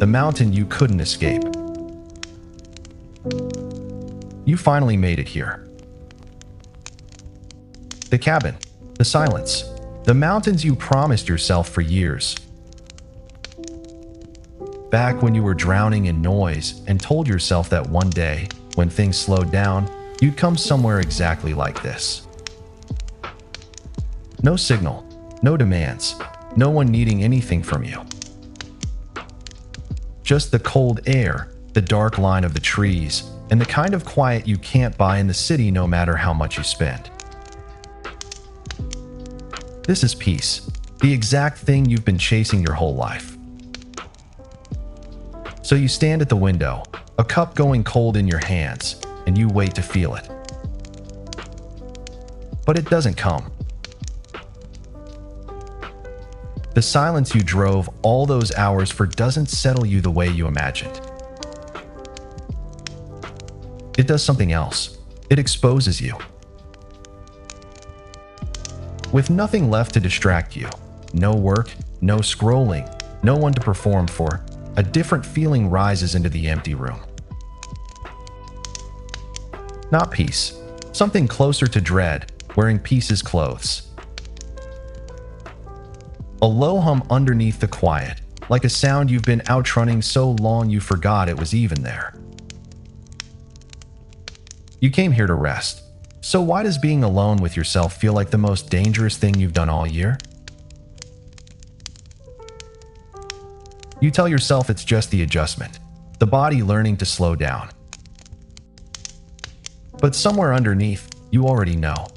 the mountain you couldn't escape. You finally made it here. The cabin, the silence, the mountains you promised yourself for years. Back when you were drowning in noise and told yourself that one day, when things slowed down, you'd come somewhere exactly like this. No signal, no demands, no one needing anything from you. Just the cold air, the dark line of the trees, and the kind of quiet you can't buy in the city no matter how much you spend. This is peace, the exact thing you've been chasing your whole life. So you stand at the window, a cup going cold in your hands, and you wait to feel it. But it doesn't come. The silence you drove all those hours for doesn't settle you the way you imagined. It does something else. It exposes you. With nothing left to distract you, no work, no scrolling, no one to perform for, a different feeling rises into the empty room. Not peace, something closer to dread, wearing peace's clothes. A low hum underneath the quiet, like a sound you've been outrunning so long you forgot it was even there. You came here to rest, so why does being alone with yourself feel like the most dangerous thing you've done all year? You tell yourself it's just the adjustment, the body learning to slow down. But somewhere underneath, you already know.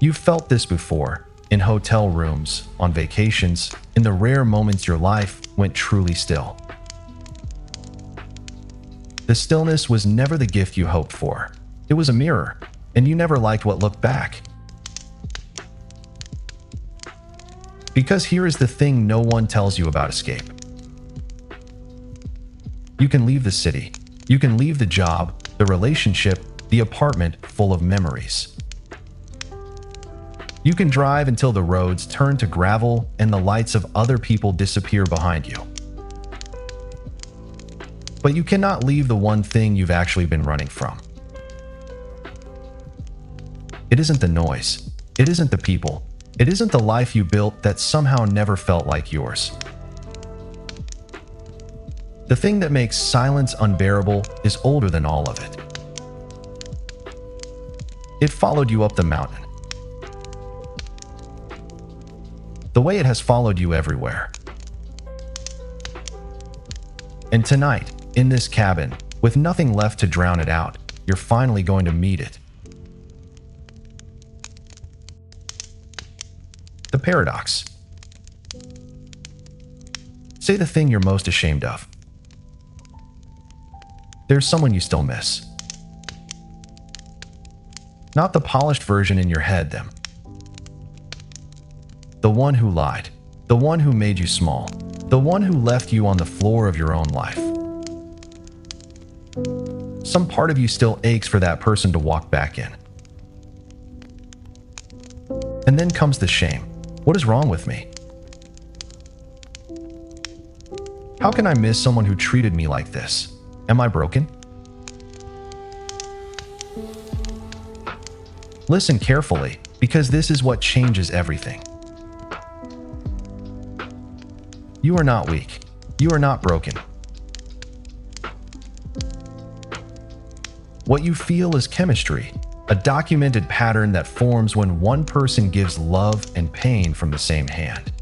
You've felt this before, in hotel rooms, on vacations, in the rare moments your life went truly still. The stillness was never the gift you hoped for. It was a mirror, and you never liked what looked back. Because here is the thing no one tells you about escape. You can leave the city. You can leave the job, the relationship, the apartment full of memories. You can drive until the roads turn to gravel and the lights of other people disappear behind you. But you cannot leave the one thing you've actually been running from. It isn't the noise. It isn't the people. It isn't the life you built that somehow never felt like yours. The thing that makes silence unbearable is older than all of it. It followed you up the mountain. The way it has followed you everywhere. And tonight, in this cabin, with nothing left to drown it out, you're finally going to meet it. The paradox. Say the thing you're most ashamed of. There's someone you still miss. Not the polished version in your head, them. The one who lied. The one who made you small. The one who left you on the floor of your own life. Some part of you still aches for that person to walk back in. And then comes the shame. What is wrong with me? How can I miss someone who treated me like this? Am I broken? Listen carefully, because this is what changes everything. You are not weak. You are not broken. What you feel is chemistry, a documented pattern that forms when one person gives love and pain from the same hand.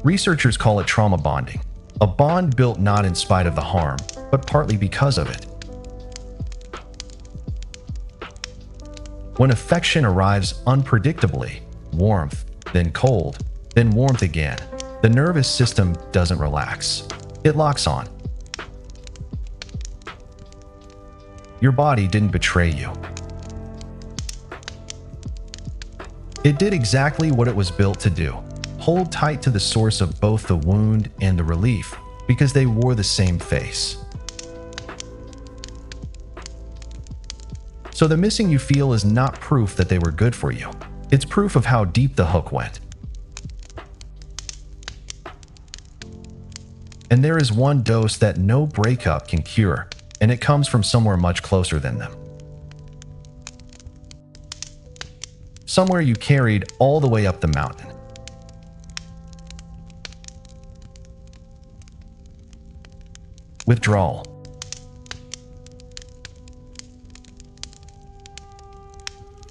Researchers call it trauma bonding, a bond built not in spite of the harm, but partly because of it. When affection arrives unpredictably, warmth, then cold, then warmth again, the nervous system doesn't relax. It locks on. Your body didn't betray you. It did exactly what it was built to do. Hold tight to the source of both the wound and the relief, because they wore the same face. So the missing you feel is not proof that they were good for you. It's proof of how deep the hook went. And there is one dose that no breakup can cure, and it comes from somewhere much closer than them. Somewhere you carried all the way up the mountain. Withdrawal.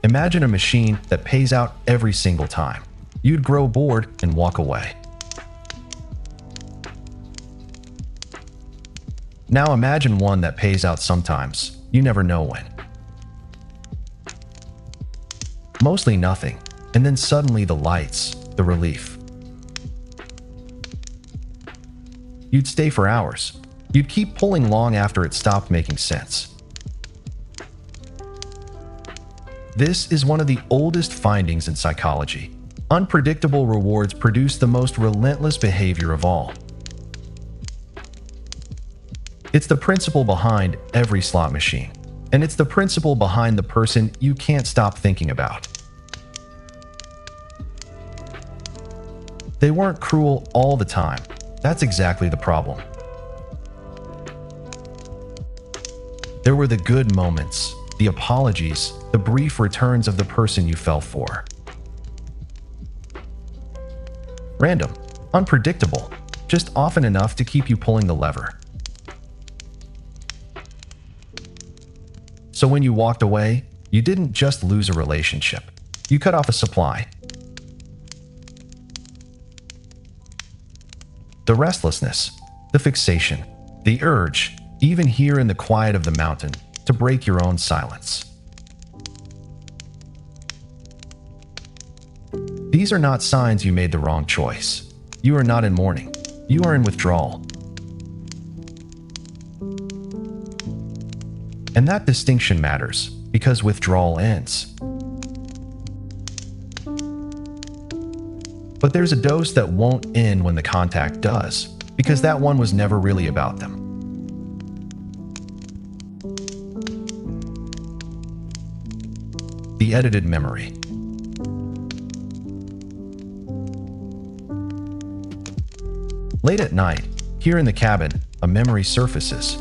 Imagine a machine that pays out every single time. You'd grow bored and walk away. Now imagine one that pays out sometimes. You never know when. Mostly nothing, and then suddenly the lights, the relief. You'd stay for hours. You'd keep pulling long after it stopped making sense. This is one of the oldest findings in psychology. Unpredictable rewards produce the most relentless behavior of all. It's the principle behind every slot machine, and it's the principle behind the person you can't stop thinking about. They weren't cruel all the time. That's exactly the problem. There were the good moments, the apologies, the brief returns of the person you fell for. Random, unpredictable, just often enough to keep you pulling the lever. So when you walked away, you didn't just lose a relationship. You cut off a supply. The restlessness, the fixation, the urge, even here in the quiet of the mountain, to break your own silence. These are not signs you made the wrong choice. You are not in mourning. You are in withdrawal. And that distinction matters, because withdrawal ends. But there's a dose that won't end when the contact does, because that one was never really about them. The edited memory. Late at night, here in the cabin, a memory surfaces.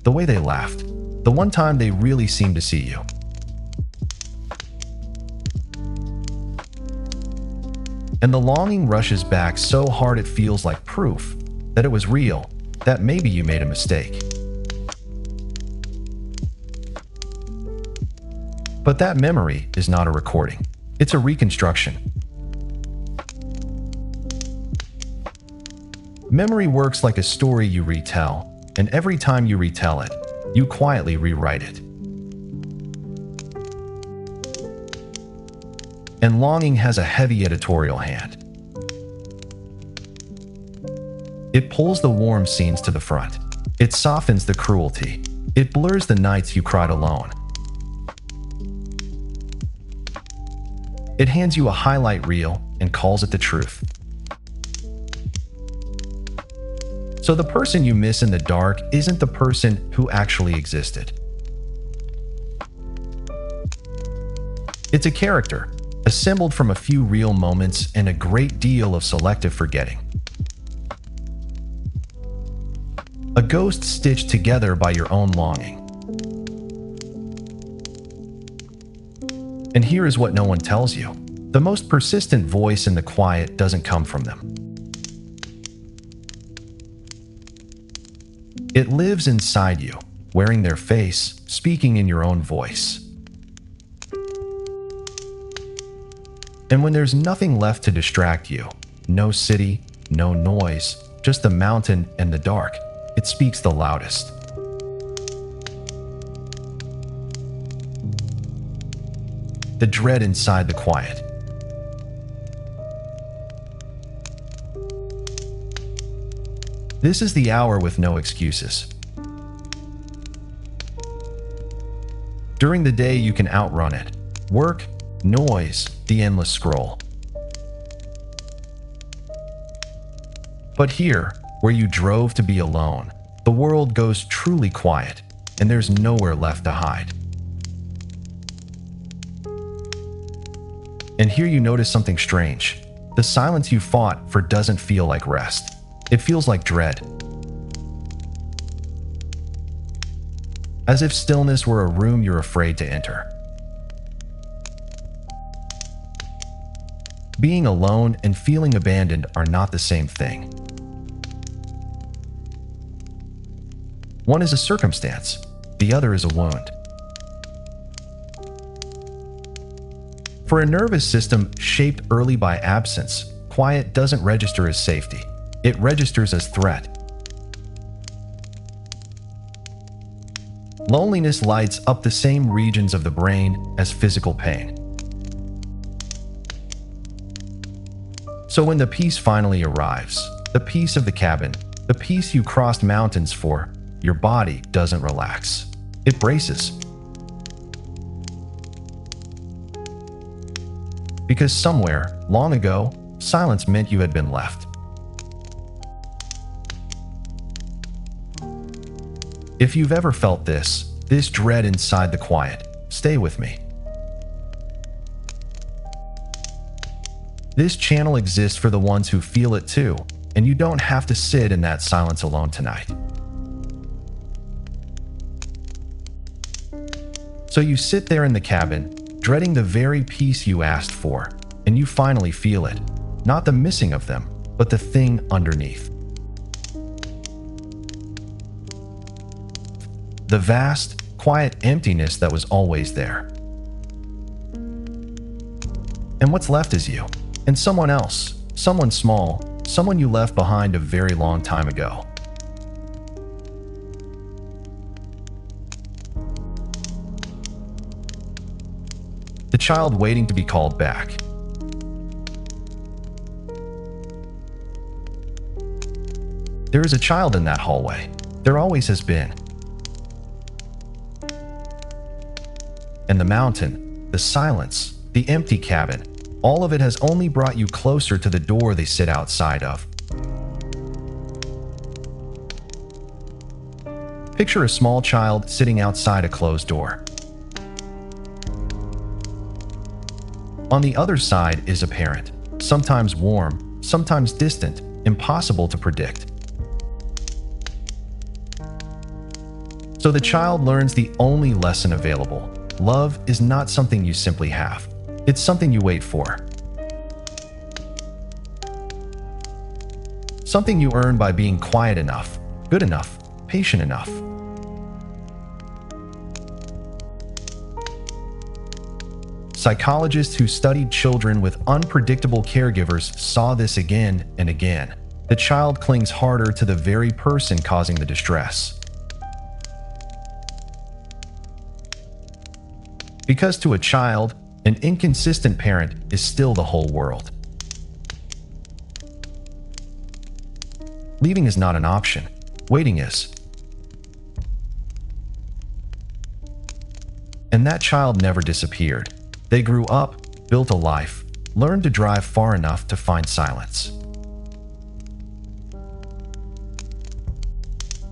The way they laughed, the one time they really seemed to see you. And the longing rushes back so hard it feels like proof that it was real, that maybe you made a mistake. But that memory is not a recording. It's a reconstruction. Memory works like a story you retell, and every time you retell it, you quietly rewrite it. And longing has a heavy editorial hand. It pulls the warm scenes to the front. It softens the cruelty. It blurs the nights you cried alone. It hands you a highlight reel and calls it the truth. So the person you miss in the dark isn't the person who actually existed. It's a character, assembled from a few real moments and a great deal of selective forgetting. A ghost stitched together by your own longing. And here is what no one tells you. The most persistent voice in the quiet doesn't come from them. It lives inside you, wearing their face, speaking in your own voice. And when there's nothing left to distract you, no city, no noise, just the mountain and the dark, it speaks the loudest. The dread inside the quiet. This is the hour with no excuses. During the day, you can outrun it. Work, noise, the endless scroll. But here, where you drove to be alone, the world goes truly quiet, and there's nowhere left to hide. And here you notice something strange. The silence you fought for doesn't feel like rest. It feels like dread. As if stillness were a room you're afraid to enter. Being alone and feeling abandoned are not the same thing. One is a circumstance, the other is a wound. For a nervous system shaped early by absence, quiet doesn't register as safety. It registers as threat. Loneliness lights up the same regions of the brain as physical pain. So when the peace finally arrives, the peace of the cabin, the peace you crossed mountains for, your body doesn't relax. It braces. Because somewhere, long ago, silence meant you had been left. If you've ever felt this dread inside the quiet, stay with me. This channel exists for the ones who feel it too, and you don't have to sit in that silence alone tonight. So you sit there in the cabin, dreading the very peace you asked for, and you finally feel it. Not the missing of them, but the thing underneath. The vast, quiet emptiness that was always there. And what's left is you, and someone else, someone small, someone you left behind a very long time ago. The child waiting to be called back. There is a child in that hallway. There always has been. And the mountain, the silence, the empty cabin, all of it has only brought you closer to the door they sit outside of. Picture a small child sitting outside a closed door. On the other side is a parent, sometimes warm, sometimes distant, impossible to predict. So the child learns the only lesson available. Love is not something you simply have. It's something you wait for. Something you earn by being quiet enough, good enough, patient enough. Psychologists who studied children with unpredictable caregivers saw this again and again. The child clings harder to the very person causing the distress. Because to a child, an inconsistent parent is still the whole world. Leaving is not an option. Waiting is. And that child never disappeared. They grew up, built a life, learned to drive far enough to find silence.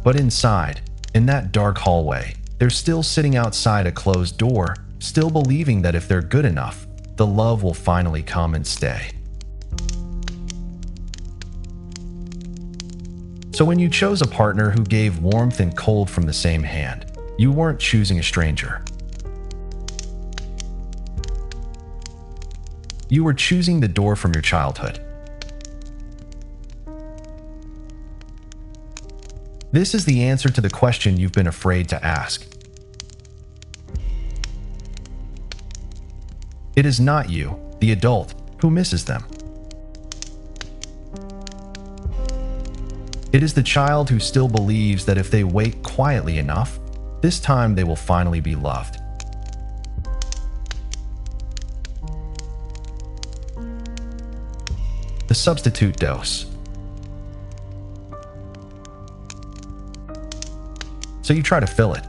But inside, in that dark hallway, they're still sitting outside a closed door, still believing that if they're good enough, the love will finally come and stay. So when you chose a partner who gave warmth and cold from the same hand, you weren't choosing a stranger. You were choosing the door from your childhood. This is the answer to the question you've been afraid to ask. It is not you, the adult, who misses them. It is the child who still believes that if they wait quietly enough, this time they will finally be loved. The substitute dose. So you try to fill it.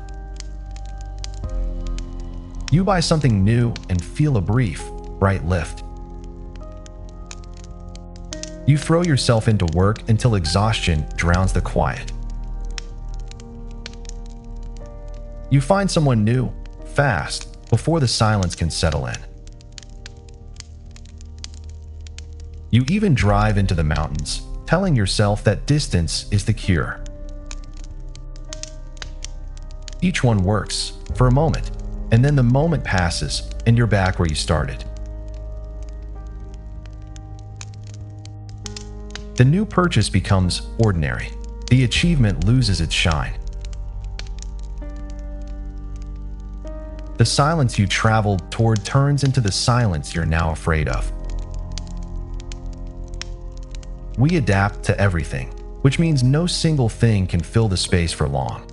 You buy something new and feel a brief, bright lift. You throw yourself into work until exhaustion drowns the quiet. You find someone new, fast, before the silence can settle in. You even drive into the mountains, telling yourself that distance is the cure. Each one works, for a moment, and then the moment passes and you're back where you started. The new purchase becomes ordinary. The achievement loses its shine. The silence you traveled toward turns into the silence you're now afraid of. We adapt to everything, which means no single thing can fill the space for long.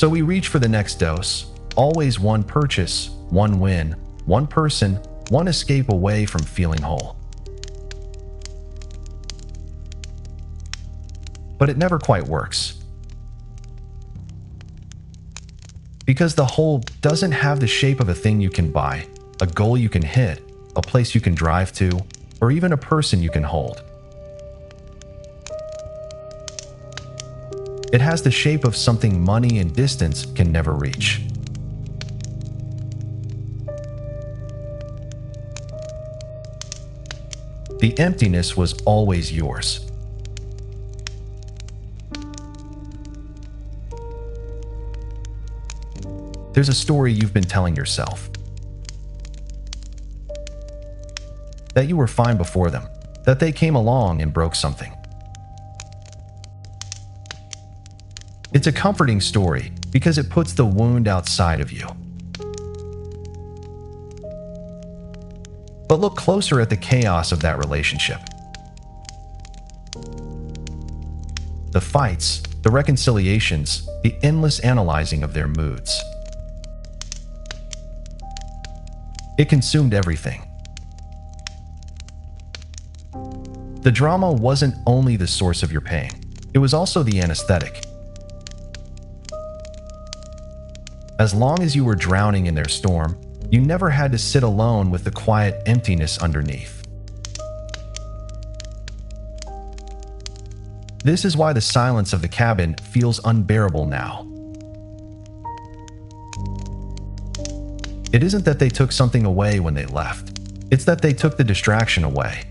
So we reach for the next dose, always one purchase, one win, one person, one escape away from feeling whole. But it never quite works. Because the whole doesn't have the shape of a thing you can buy, a goal you can hit, a place you can drive to, or even a person you can hold. It has the shape of something money and distance can never reach. The emptiness was always yours. There's a story you've been telling yourself. That you were fine before them, that they came along and broke something. It's a comforting story because it puts the wound outside of you. But look closer at the chaos of that relationship. The fights, the reconciliations, the endless analyzing of their moods. It consumed everything. The drama wasn't only the source of your pain, it was also the anesthetic. As long as you were drowning in their storm, you never had to sit alone with the quiet emptiness underneath. This is why the silence of the cabin feels unbearable now. It isn't that they took something away when they left. It's that they took the distraction away.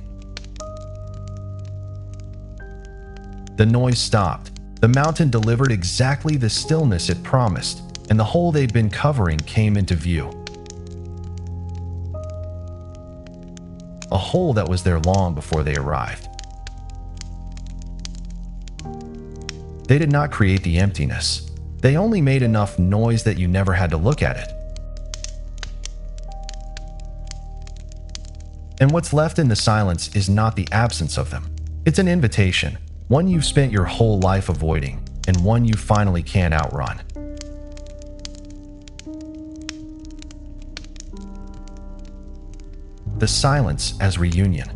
The noise stopped. The mountain delivered exactly the stillness it promised, and the hole they'd been covering came into view. A hole that was there long before they arrived. They did not create the emptiness. They only made enough noise that you never had to look at it. And what's left in the silence is not the absence of them. It's an invitation, one you've spent your whole life avoiding, and one you finally can't outrun. The silence as reunion.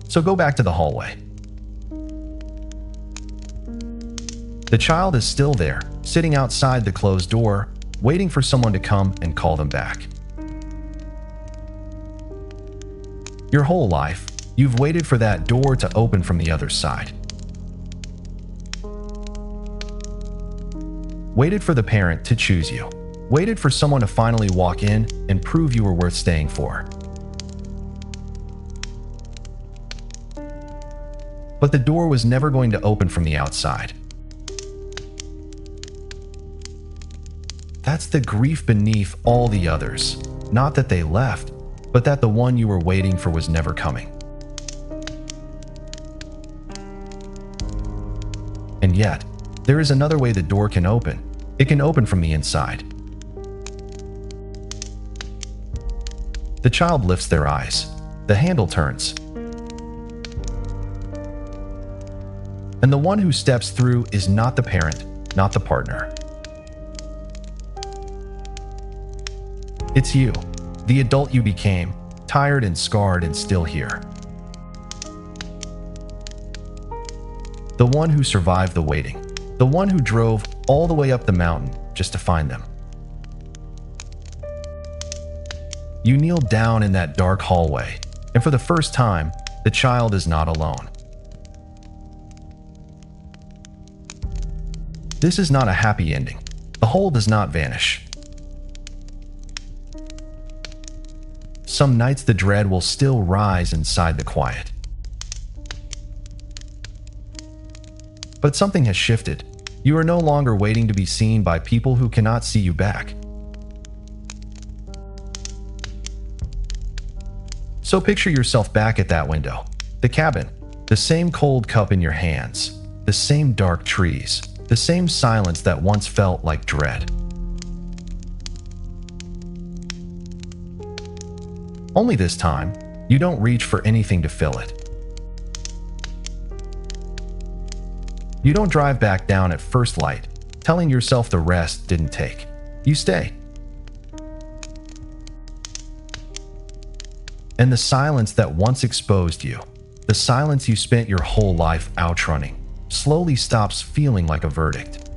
So go back to the hallway. The child is still there, sitting outside the closed door, waiting for someone to come and call them back. Your whole life, you've waited for that door to open from the other side. Waited for the parent to choose you. Waited for someone to finally walk in and prove you were worth staying for. But the door was never going to open from the outside. That's the grief beneath all the others. Not that they left, but that the one you were waiting for was never coming. And yet, there is another way the door can open. It can open from the inside. The child lifts their eyes. The handle turns. And the one who steps through is not the parent, not the partner. It's you, the adult you became, tired and scarred and still here. The one who survived the waiting. The one who drove all the way up the mountain just to find them. You kneel down in that dark hallway, and for the first time, the child is not alone. This is not a happy ending. The hole does not vanish. Some nights the dread will still rise inside the quiet. But something has shifted. You are no longer waiting to be seen by people who cannot see you back. So picture yourself back at that window, the cabin, the same cold cup in your hands, the same dark trees, the same silence that once felt like dread. Only this time, you don't reach for anything to fill it. You don't drive back down at first light, telling yourself the rest didn't take. You stay. And the silence that once exposed you, the silence you spent your whole life outrunning, slowly stops feeling like a verdict.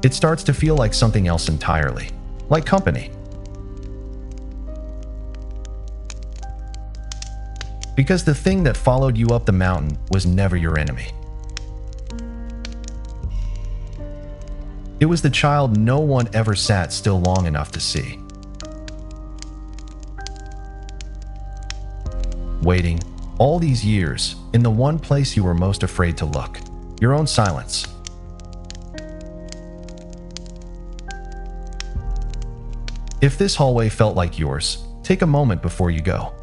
It starts to feel like something else entirely, like company. Because the thing that followed you up the mountain was never your enemy. It was the child no one ever sat still long enough to see. Waiting, all these years, in the one place you were most afraid to look, your own silence. If this hallway felt like yours, take a moment before you go.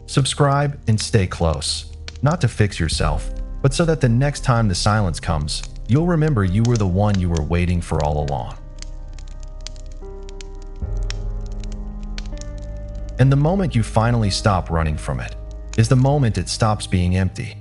Subscribe and stay close, not to fix yourself, but so that the next time the silence comes, you'll remember you were the one you were waiting for all along. And the moment you finally stop running from it is the moment it stops being empty.